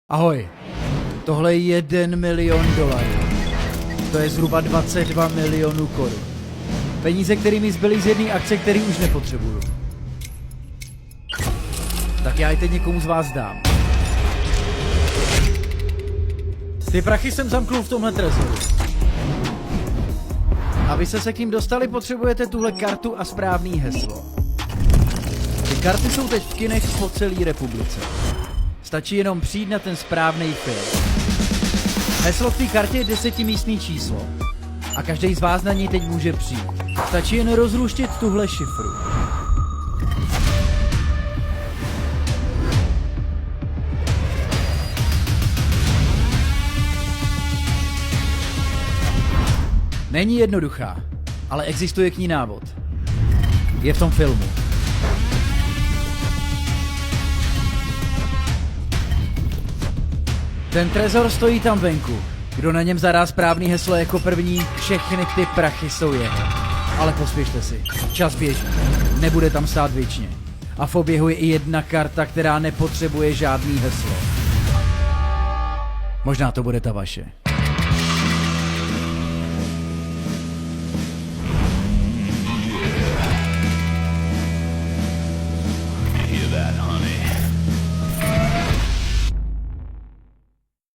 Ahoj, tohle je 1 milion dolarů. To je zhruba 22 milionů korun. Peníze, které mi zbyly z jedné akce, který už nepotřebuju. Tak já je teď někomu z vás dám. Ty prachy jsem zamknul v tomhle trezoru. Abyste se k ním dostali, potřebujete tuhle kartu a správný heslo. Ty karty jsou teď v kinech po celé republice. Stačí jenom přijít na ten správný film. Heslo v té kartě je 10místný číslo. A každý z vás na něj teď může přijít. Stačí jen rozluštit tuhle šifru. Není jednoduchá, ale existuje k ní návod. Je v tom filmu. Ten trezor stojí tam venku. Kdo na něm zadá správný heslo jako první, všechny ty prachy jsou jeho. Ale pospěšte si, čas běží. Nebude tam stát věčně. A v oběhu je i jedna karta, která nepotřebuje žádný heslo. Možná to bude ta vaše.